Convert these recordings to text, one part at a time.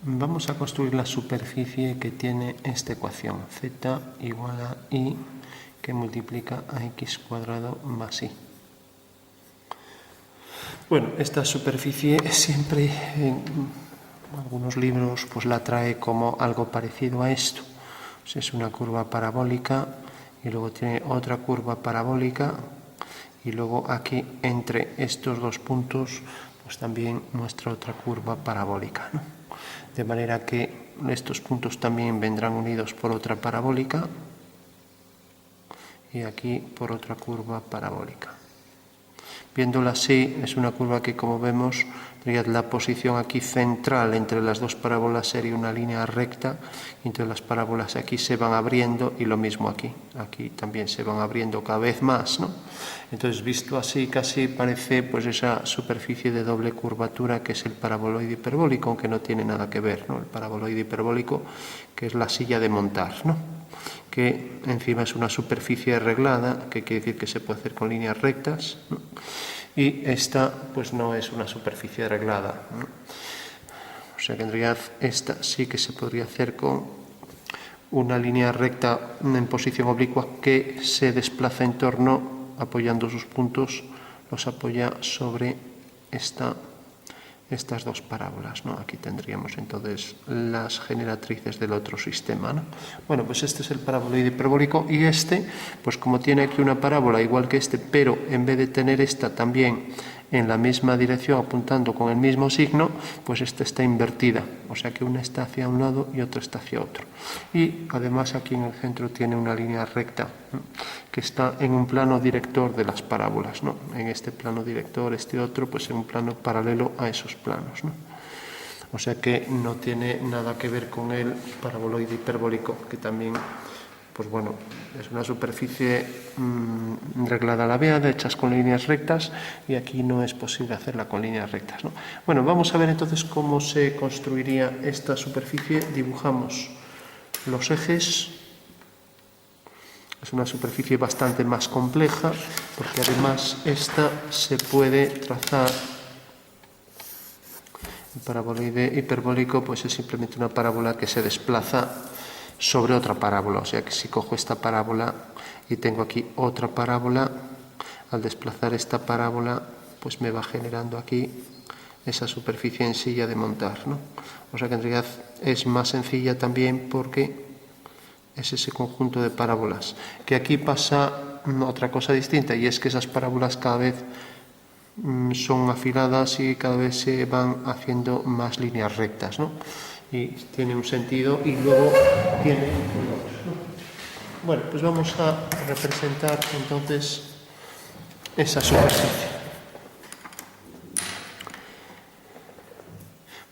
vamos a construir la superficie que tiene esta ecuación, z igual a y que multiplica a x cuadrado más y. Bueno, esta superficie siempre en algunos libros pues la trae como algo parecido a esto. O sea, es una curva parabólica y luego tiene otra curva parabólica y luego aquí entre estos dos puntos pues también muestra otra curva parabólica, ¿no? De manera que estos puntos también vendrán unidos por otra parabólica y aquí por otra curva parabólica. Viéndola así, es una curva que, como vemos, la posición aquí central entre las dos parábolas sería una línea recta, y entonces las parábolas aquí se van abriendo y lo mismo aquí. Aquí también se van abriendo cada vez más, ¿no? Entonces, visto así, casi parece pues esa superficie de doble curvatura que es el paraboloide hiperbólico, aunque no tiene nada que ver, ¿no? El paraboloide hiperbólico, que es la silla de montar, ¿no? Que encima es una superficie arreglada, que quiere decir que se puede hacer con líneas rectas, ¿no? Y esta pues no es una superficie arreglada, ¿no? O sea que en realidad esta sí que se podría hacer con una línea recta en posición oblicua que se desplaza en torno, apoyando sus puntos, los apoya sobre estas dos parábolas, ¿no? Aquí tendríamos entonces las generatrices del otro sistema, ¿no? Bueno, pues este es el paraboloide hiperbólico y este, pues como tiene aquí una parábola igual que este, pero en vez de tener esta también en la misma dirección apuntando con el mismo signo, pues esta está invertida, o sea que una está hacia un lado y otra está hacia otro. Y además aquí en el centro tiene una línea recta, ¿no? Que está en un plano director de las parábolas, ¿no? En este plano director, este otro, pues en un plano paralelo a esos planos, ¿no? O sea que no tiene nada que ver con el paraboloide hiperbólico, que también, pues bueno, es una superficie reglada a la veada, hechas con líneas rectas, y aquí no es posible hacerla con líneas rectas, ¿no? Bueno, vamos a ver entonces cómo se construiría esta superficie. Dibujamos los ejes. Es una superficie bastante más compleja, porque además esta se puede trazar. El paraboloide hiperbólico pues es simplemente una parábola que se desplaza sobre otra parábola, o sea que si cojo esta parábola y tengo aquí otra parábola, al desplazar esta parábola pues me va generando aquí esa superficie en silla de montar, ¿no? O sea que en realidad es más sencilla también porque es ese conjunto de parábolas. Que aquí pasa otra cosa distinta, y es que esas parábolas cada vez son afiladas y cada vez se van haciendo más líneas rectas, ¿no? Y tiene un sentido y luego tiene colores, ¿no? Bueno, pues vamos a representar entonces esa superficie.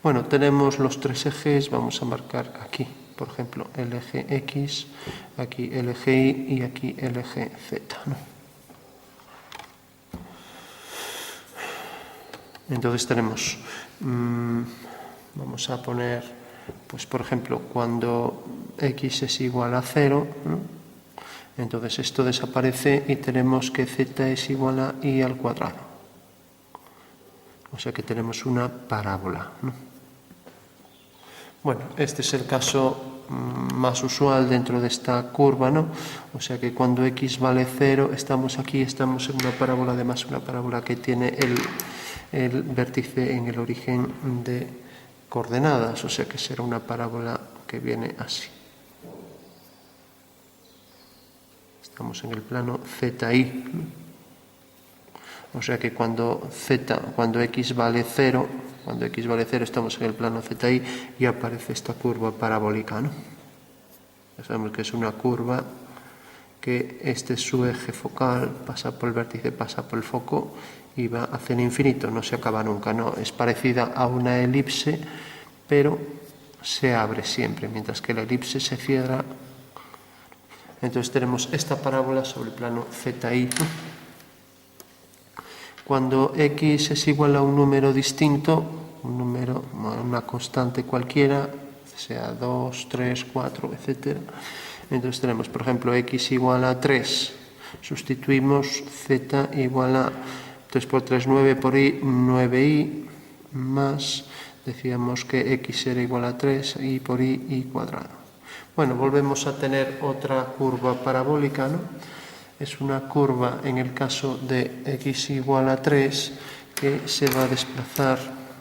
Bueno, tenemos los tres ejes, vamos a marcar aquí, por ejemplo, el eje X, aquí el eje Y y aquí el eje Z, ¿no? Entonces tenemos, vamos a poner, pues por ejemplo, cuando X es igual a 0, ¿no? Entonces esto desaparece y tenemos que Z es igual a Y al cuadrado. O sea que tenemos una parábola, ¿no? Bueno, este es el caso más usual dentro de esta curva, ¿no? O sea que cuando X vale 0, estamos aquí, estamos en una parábola, además una parábola que tiene el vértice en el origen de coordenadas, o sea que será una parábola que viene así. Estamos en el plano ZI. O sea que cuando X vale 0, estamos en el plano ZI y aparece esta curva parabólica, ¿no? Ya sabemos que es una curva que este es su eje focal, pasa por el vértice, pasa por el foco y va hacia el infinito, no se acaba nunca, ¿no? Es parecida a una elipse, pero se abre siempre, mientras que la elipse se cierra. Entonces tenemos esta parábola sobre el plano ZI. Cuando X es igual a un número distinto, una constante cualquiera, sea 2, 3, 4, etc. Entonces tenemos, por ejemplo, X igual a 3. Sustituimos Z igual a 3 por 3, 9 por Y, 9Y, más decíamos que x era igual a 3 y por y cuadrado. Bueno, volvemos a tener otra curva parabólica, ¿no? Es una curva en el caso de x igual a 3 que se va a desplazar,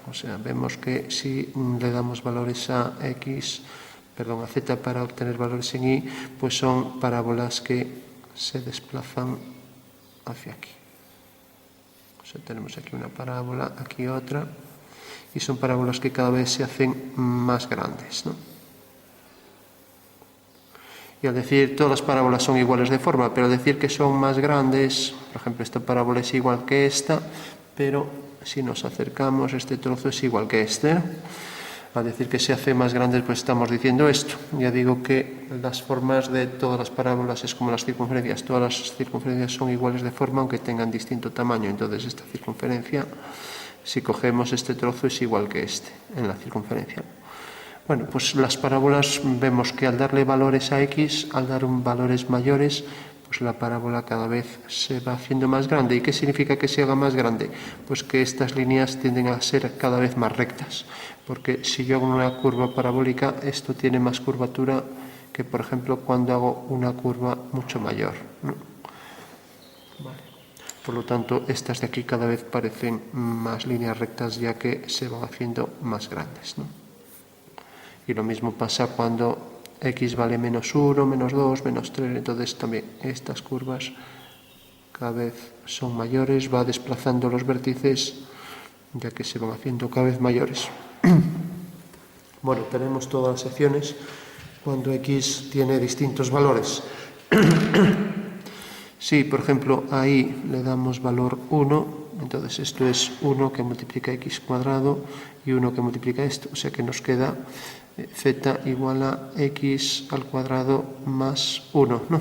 o sea, vemos que si le damos valores a z para obtener valores en y, pues son parábolas que se desplazan hacia aquí. O sea, tenemos aquí una parábola, aquí otra, y son parábolas que cada vez se hacen más grandes, ¿no? Y al decir todas las parábolas son iguales de forma, pero al decir que son más grandes, por ejemplo, esta parábola es igual que esta, pero si nos acercamos, este trozo es igual que este, ¿no? Al decir que se hace más grande, pues estamos diciendo esto. Ya digo que las formas de todas las parábolas es como las circunferencias. Todas las circunferencias son iguales de forma, aunque tengan distinto tamaño. Entonces, esta circunferencia, si cogemos este trozo, es igual que este en la circunferencia. Bueno, pues las parábolas vemos que al darle valores a x, al dar valores mayores, pues la parábola cada vez se va haciendo más grande. ¿Y qué significa que se haga más grande? Pues que estas líneas tienden a ser cada vez más rectas, porque si yo hago una curva parabólica, esto tiene más curvatura que, por ejemplo, cuando hago una curva mucho mayor, ¿no? Vale. Por lo tanto, estas de aquí cada vez parecen más líneas rectas, ya que se van haciendo más grandes, ¿no? Y lo mismo pasa cuando x vale menos 1, menos 2, menos 3, entonces también estas curvas cada vez son mayores, va desplazando los vértices, ya que se van haciendo cada vez mayores. Bueno, tenemos todas las secciones cuando x tiene distintos valores. Si, por ejemplo, ahí le damos valor 1, entonces esto es 1 que multiplica x cuadrado y 1 que multiplica esto, o sea que nos queda z igual a x al cuadrado más 1, ¿no?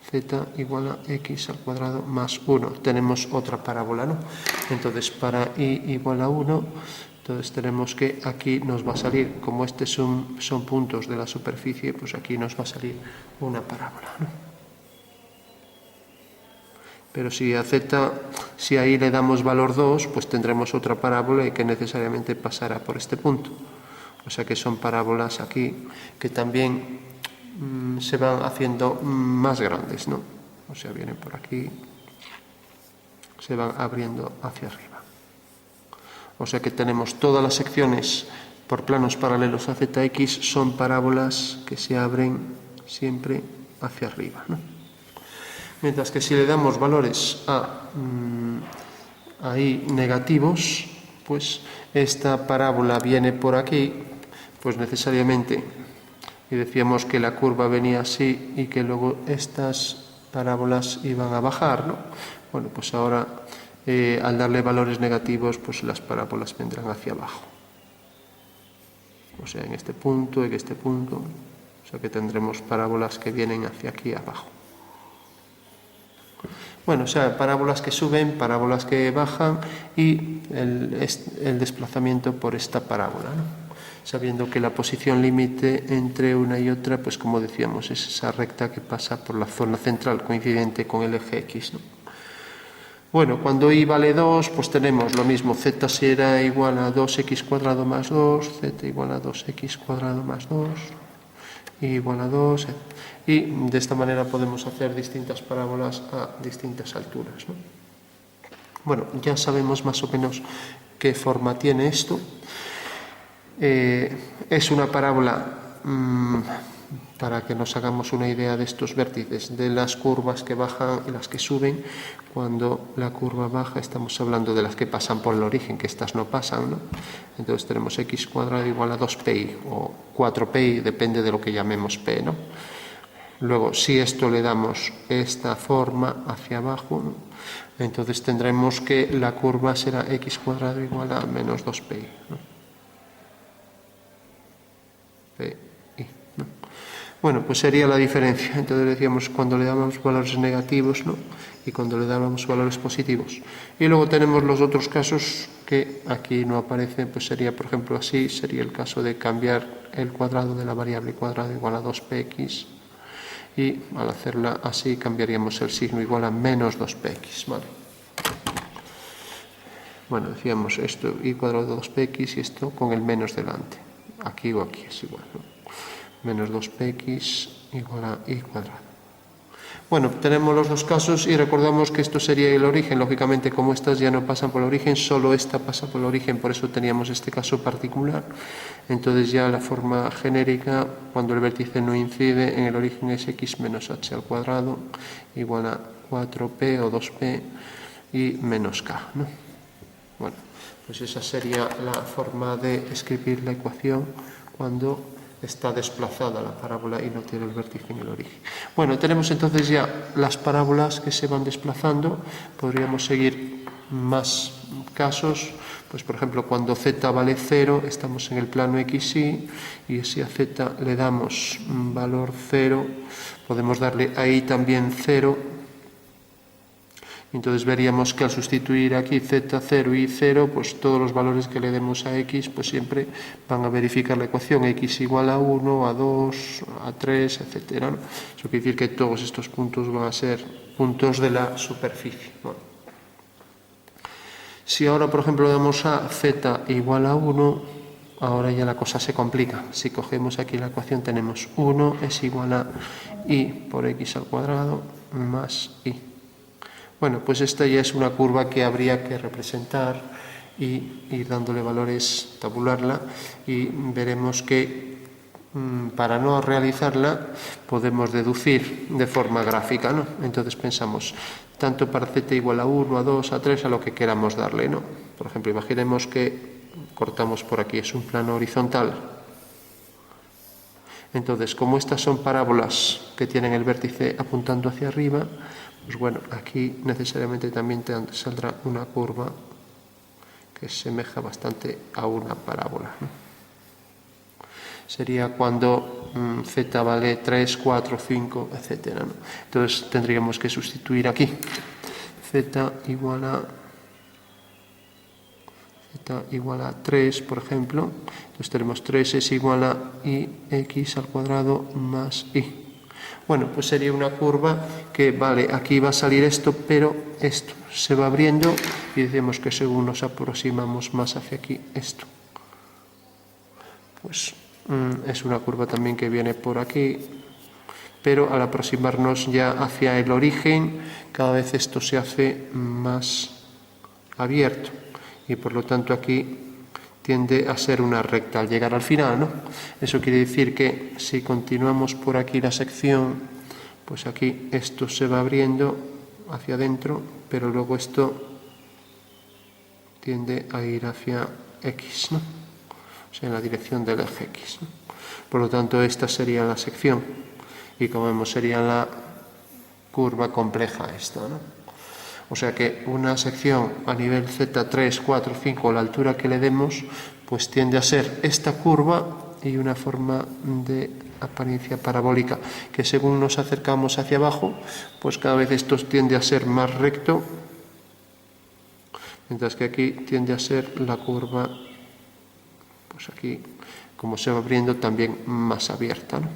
Z igual a x al cuadrado más 1. Tenemos otra parábola, ¿no? Entonces, para y igual a 1, entonces tenemos que aquí nos va a salir, como estos son puntos de la superficie, pues aquí nos va a salir una parábola, ¿no? Pero si a z, si ahí le damos valor 2, pues tendremos otra parábola y que necesariamente pasará por este punto. O sea que son parábolas aquí que también se van haciendo más grandes, ¿no? O sea, vienen por aquí, se van abriendo hacia arriba. O sea que tenemos todas las secciones por planos paralelos a zx son parábolas que se abren siempre hacia arriba, ¿no? Mientras que si le damos valores a ahí negativos, pues esta parábola viene por aquí, pues necesariamente, y decíamos que la curva venía así y que luego estas parábolas iban a bajar, ¿no? Bueno, pues ahora al darle valores negativos, pues las parábolas vendrán hacia abajo. O sea, en este punto, o sea que tendremos parábolas que vienen hacia aquí abajo. Bueno, o sea, parábolas que suben, parábolas que bajan y el desplazamiento por esta parábola, ¿no? Sabiendo que la posición límite entre una y otra, pues como decíamos, es esa recta que pasa por la zona central coincidente con el eje x, ¿no? Bueno, cuando y vale 2, pues tenemos lo mismo, z será igual a 2x cuadrado más 2, z igual a 2x cuadrado más 2, y igual a 2, y de esta manera podemos hacer distintas parábolas a distintas alturas, ¿no? Bueno, ya sabemos más o menos qué forma tiene esto. Es una parábola, para que nos hagamos una idea de estos vértices, de las curvas que bajan y las que suben. Cuando la curva baja estamos hablando de las que pasan por el origen, que estas no pasan, ¿no? Entonces tenemos x cuadrado igual a 2pi o 4pi, depende de lo que llamemos p, ¿no? Luego, si esto le damos esta forma hacia abajo, ¿no? Entonces tendremos que la curva será x cuadrado igual a menos 2pi, ¿no? Pi, ¿no? Bueno, pues sería la diferencia. Entonces decíamos cuando le damos valores negativos, ¿no? Y cuando le damos valores positivos. Y luego tenemos los otros casos que aquí no aparecen, pues sería, por ejemplo, así, sería el caso de cambiar el cuadrado de la variable cuadrado igual a 2px. Y al hacerla así cambiaríamos el signo igual a menos 2px, ¿vale? Bueno, decíamos esto y cuadrado de 2px y esto con el menos delante. Aquí o aquí es igual, ¿no? Menos 2px igual a y cuadrado. Bueno, tenemos los dos casos y recordamos que esto sería el origen. Lógicamente, como estas ya no pasan por el origen, solo esta pasa por el origen, por eso teníamos este caso particular. Entonces ya la forma genérica, cuando el vértice no incide en el origen, es x menos h al cuadrado igual a 4p o 2p y menos k, ¿no? Bueno, pues esa sería la forma de escribir la ecuación cuando está desplazada la parábola y no tiene el vértice en el origen. Bueno, tenemos entonces ya las parábolas que se van desplazando. Podríamos seguir más casos. Pues por ejemplo, cuando z vale 0, estamos en el plano xy y si a z le damos valor 0, podemos darle ahí también 0. Entonces veríamos que al sustituir aquí z0 y 0, pues todos los valores que le demos a x, pues siempre van a verificar la ecuación x igual a 1, a 2, a 3, etc. ¿no? Eso quiere decir que todos estos puntos van a ser puntos de la superficie. Bueno. Si ahora, por ejemplo, le damos a z igual a 1, ahora ya la cosa se complica. Si cogemos aquí la ecuación tenemos 1 es igual a y por x al cuadrado más y. Bueno, pues esta ya es una curva que habría que representar y ir dándole valores, tabularla, y veremos que para no realizarla podemos deducir de forma gráfica, ¿no? Entonces pensamos, tanto para z igual a 1, a 2, a 3, a lo que queramos darle, ¿no? Por ejemplo, imaginemos que cortamos por aquí, es un plano horizontal. Entonces, como estas son parábolas que tienen el vértice apuntando hacia arriba, pues bueno, aquí necesariamente también te saldrá una curva que semeja bastante a una parábola, ¿no? Sería cuando z vale 3, 4, 5, etc. ¿no? Entonces tendríamos que sustituir aquí z igual a 3, por ejemplo. Entonces tenemos 3 es igual a y x al cuadrado más y. Bueno, pues sería una curva que, vale, aquí va a salir esto, pero esto se va abriendo y decimos que según nos aproximamos más hacia aquí, esto. Pues es una curva también que viene por aquí, pero al aproximarnos ya hacia el origen, cada vez esto se hace más abierto y por lo tanto aquí tiende a ser una recta al llegar al final, ¿no? Eso quiere decir que si continuamos por aquí la sección, pues aquí esto se va abriendo hacia adentro, pero luego esto tiende a ir hacia x, ¿no? O sea, en la dirección del eje x, ¿no? Por lo tanto, esta sería la sección y como vemos sería la curva compleja esta, ¿no? O sea que una sección a nivel z3, 4, 5, la altura que le demos, pues tiende a ser esta curva y una forma de apariencia parabólica, que según nos acercamos hacia abajo, pues cada vez esto tiende a ser más recto, mientras que aquí tiende a ser la curva, pues aquí, como se va abriendo, también más abierta, ¿no?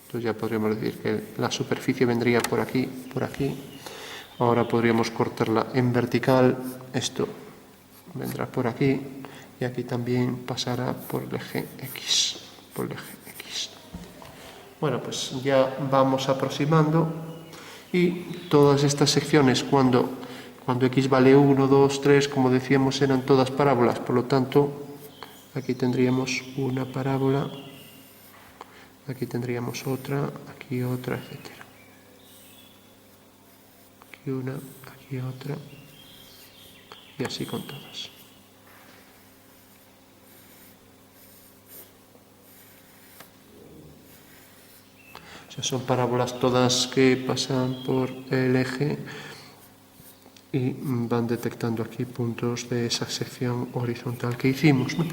Entonces ya podríamos decir que la superficie vendría por aquí, por aquí. Ahora podríamos cortarla en vertical, esto vendrá por aquí y aquí también pasará por el eje X, por el eje X. Bueno, pues ya vamos aproximando y todas estas secciones cuando X vale 1, 2, 3, como decíamos, eran todas parábolas, por lo tanto aquí tendríamos una parábola, aquí tendríamos otra, aquí otra, etc. Aquí una, aquí otra, y así con todas. O sea, son parábolas todas que pasan por el eje y van detectando aquí puntos de esa sección horizontal que hicimos, ¿no?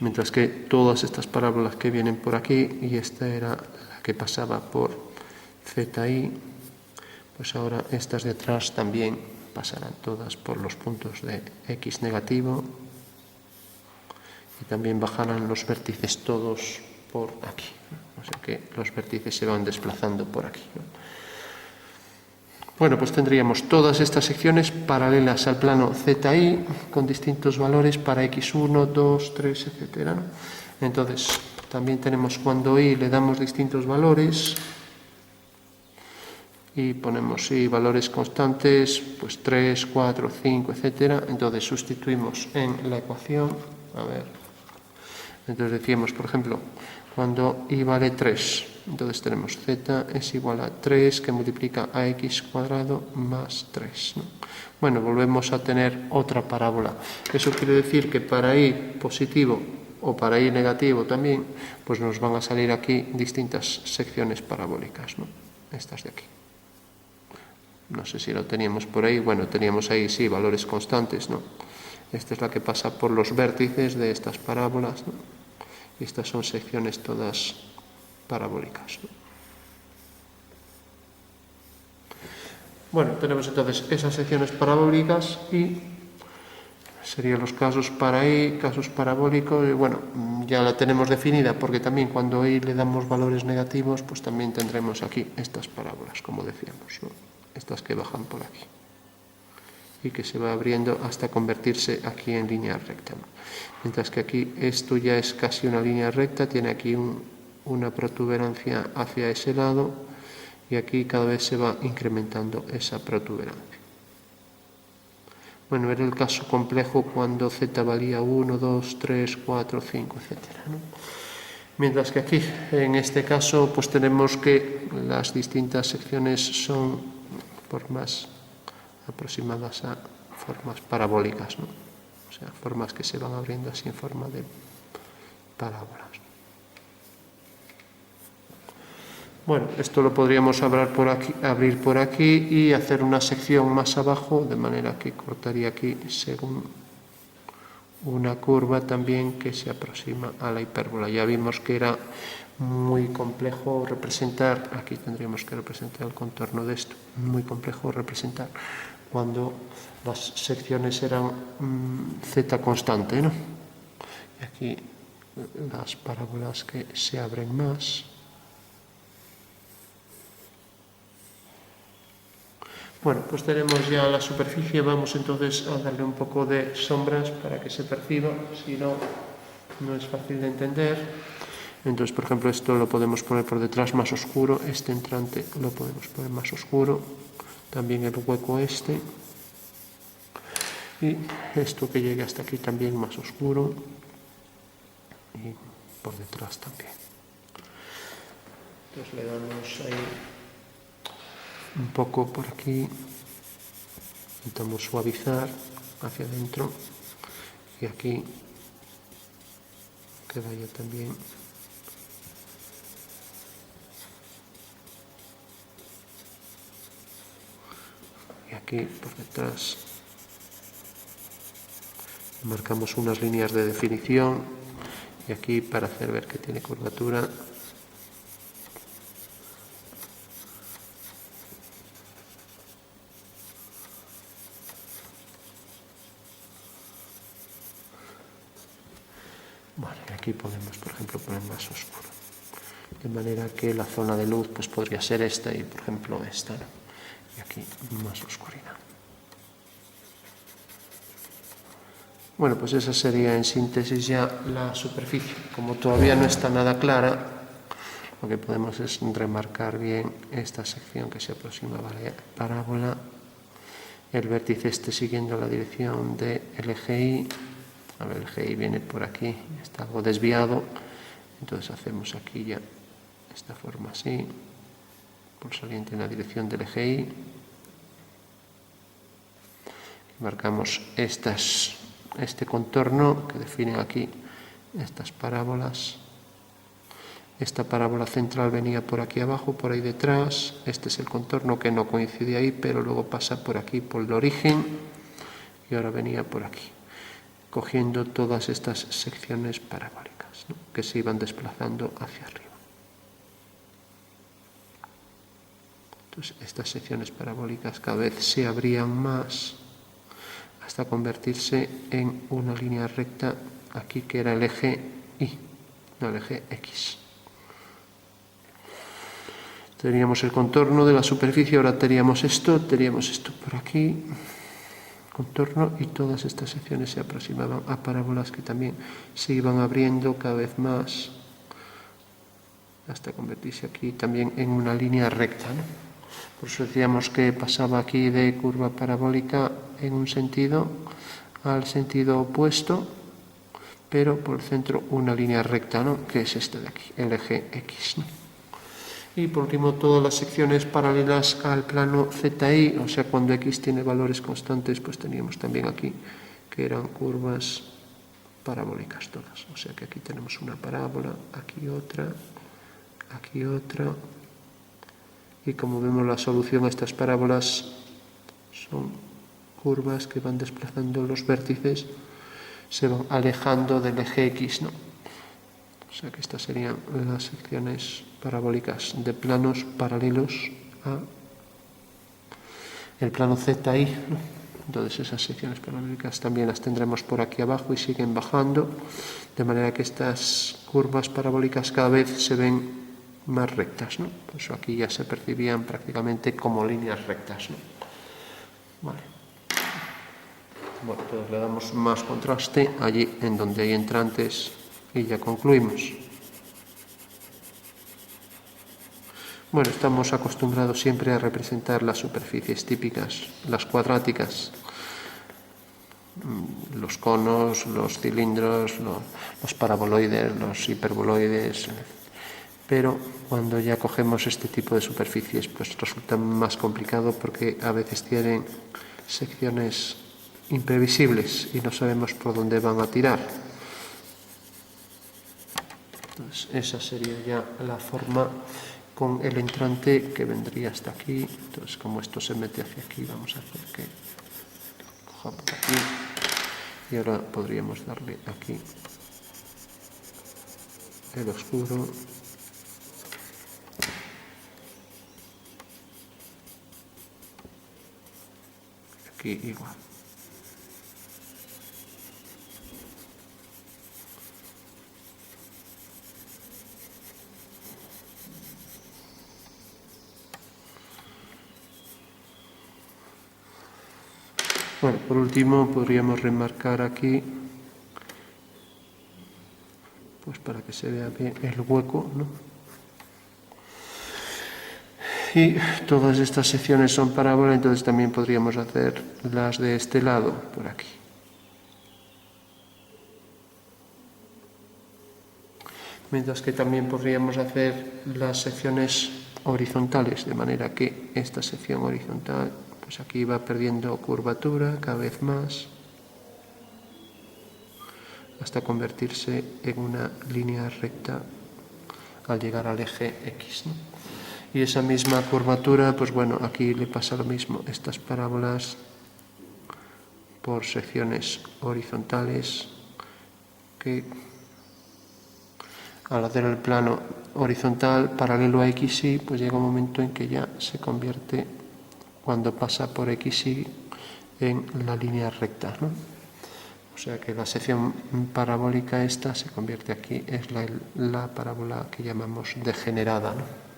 Mientras que todas estas parábolas que vienen por aquí, y esta era la que pasaba por ZI, pues ahora estas de atrás también pasarán todas por los puntos de X negativo y también bajarán los vértices todos por aquí, ¿no? O sea que los vértices se van desplazando por aquí, ¿no? Bueno, pues tendríamos todas estas secciones paralelas al plano ZI con distintos valores para x1, 2, 3, etc. ¿no? Entonces, también tenemos cuando y le damos distintos valores y ponemos y valores constantes, pues 3, 4, 5, etc. Entonces sustituimos en la ecuación, a ver, entonces decíamos, por ejemplo, cuando y vale 3, entonces tenemos z es igual a 3 que multiplica a x cuadrado más 3. ¿no? Bueno, volvemos a tener otra parábola. Eso quiere decir que para y positivo o para y negativo también, pues nos van a salir aquí distintas secciones parabólicas, ¿no? Estas de aquí. No sé si lo teníamos por ahí. Bueno, teníamos ahí, sí, valores constantes, ¿no? Esta es la que pasa por los vértices de estas parábolas, ¿no? Y estas son secciones todas parabólicas, ¿no? Bueno, tenemos entonces esas secciones parabólicas y serían los casos para y, casos parabólicos, y bueno, ya la tenemos definida porque también cuando y le damos valores negativos, pues también tendremos aquí estas parábolas, como decíamos, ¿no? Estas que bajan por aquí y que se va abriendo hasta convertirse aquí en línea recta. Mientras que aquí esto ya es casi una línea recta, tiene aquí una protuberancia hacia ese lado y aquí cada vez se va incrementando esa protuberancia. Bueno, era el caso complejo cuando z valía 1, 2, 3, 4, 5, etc. ¿no? Mientras que aquí, en este caso, pues tenemos que las distintas secciones son formas aproximadas a formas parabólicas, ¿no? O sea, formas que se van abriendo así en forma de parábolas. Bueno, esto lo podríamos abrir por aquí y hacer una sección más abajo, de manera que cortaría aquí según una curva también que se aproxima a la hipérbola. Ya vimos que era muy complejo representar, aquí tendríamos que representar el contorno de esto, muy complejo representar cuando las secciones eran z constante, ¿no? Y aquí las parábolas que se abren más. Bueno, pues tenemos ya la superficie, vamos entonces a darle un poco de sombras para que se perciba, si no, no es fácil de entender. Entonces, por ejemplo, esto lo podemos poner por detrás más oscuro, este entrante lo podemos poner más oscuro, también el hueco este, y esto que llegue hasta aquí también más oscuro, y por detrás también. Entonces le damos ahí un poco por aquí, intentamos suavizar hacia adentro y aquí que vaya también y aquí por detrás marcamos unas líneas de definición y aquí para hacer ver que tiene curvatura aquí podemos, por ejemplo, poner más oscuro. De manera que la zona de luz pues, podría ser esta y, por ejemplo, esta. ¿no? Y aquí más oscuridad. Bueno, pues esa sería en síntesis ya la superficie. Como todavía no está nada clara, lo que podemos es remarcar bien esta sección que se aproxima a la parábola. El vértice esté siguiendo la dirección del eje Y. A ver, el eje Y viene por aquí, está algo desviado. Entonces hacemos aquí ya esta forma así, por saliente en la dirección del eje Y. Y marcamos este contorno que define aquí estas parábolas. Esta parábola central venía por aquí abajo, por ahí detrás. Este es el contorno que no coincide ahí, pero luego pasa por aquí, por el origen. Y ahora venía por aquí, cogiendo todas estas secciones parabólicas, ¿no? que se iban desplazando hacia arriba. Entonces, estas secciones parabólicas cada vez se abrían más hasta convertirse en una línea recta aquí que era el eje Y, no el eje X. Teníamos el contorno de la superficie, ahora teníamos esto por aquí, contorno, y todas estas secciones se aproximaban a parábolas que también se iban abriendo cada vez más hasta convertirse aquí también en una línea recta, ¿no? Por eso decíamos que pasaba aquí de curva parabólica en un sentido al sentido opuesto, pero por el centro una línea recta, ¿no? Que es esta de aquí, el eje X, ¿no? Y por último, todas las secciones paralelas al plano ZI, o sea, cuando X tiene valores constantes, pues teníamos también aquí que eran curvas parabólicas todas. O sea que aquí tenemos una parábola, aquí otra, y como vemos la solución a estas parábolas son curvas que van desplazando los vértices, se van alejando del eje X, ¿no? O sea que estas serían las secciones parabólicas de planos paralelos a el plano ZI, ¿no? Entonces esas secciones parabólicas también las tendremos por aquí abajo y siguen bajando, de manera que estas curvas parabólicas cada vez se ven más rectas, ¿no? Por eso aquí ya se percibían prácticamente como líneas rectas, ¿no? Vale. Bueno, pues le damos más contraste allí en donde hay entrantes y ya concluimos. Bueno, estamos acostumbrados siempre a representar las superficies típicas, las cuadráticas, los conos, los cilindros, los paraboloides, los hiperboloides, pero cuando ya cogemos este tipo de superficies pues resulta más complicado porque a veces tienen secciones imprevisibles y no sabemos por dónde van a tirar. Entonces esa sería ya la forma con el entrante que vendría hasta aquí. Entonces como esto se mete hacia aquí, vamos a hacer que coja por aquí y ahora podríamos darle aquí el oscuro. Aquí igual. Bueno, por último podríamos remarcar aquí, pues para que se vea bien el hueco, ¿no? Y todas estas secciones son parábola, entonces también podríamos hacer las de este lado, por aquí. Mientras que también podríamos hacer las secciones horizontales, de manera que esta sección horizontal, pues aquí va perdiendo curvatura cada vez más, hasta convertirse en una línea recta al llegar al eje X, ¿no? Y esa misma curvatura, pues bueno, aquí le pasa lo mismo, estas parábolas por secciones horizontales que al hacer el plano horizontal paralelo a XY, pues llega un momento en que ya se convierte, cuando pasa por XY, en la línea recta, ¿no? O sea que la sección parabólica esta se convierte aquí, es la parábola que llamamos degenerada, ¿no?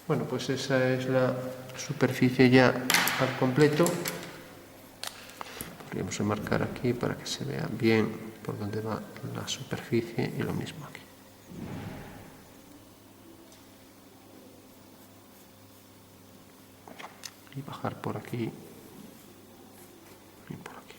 Bueno, pues esa es la superficie ya al completo. Podríamos enmarcar aquí para que se vea bien por dónde va la superficie y lo mismo aquí. Y bajar por aquí y por aquí.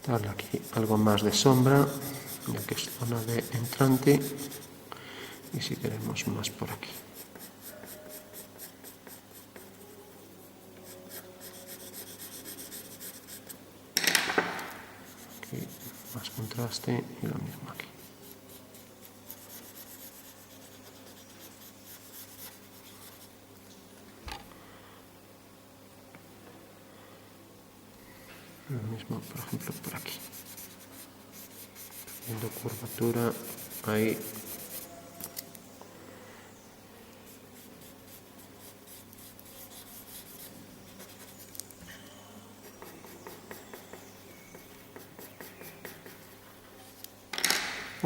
Darle aquí algo más de sombra, ya que es zona de entrante, y si queremos más por aquí. Aquí más contraste y lo mismo aquí. Lo mismo, por ejemplo, por aquí. Viendo curvatura ahí.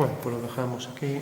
Bueno, pues lo dejamos aquí.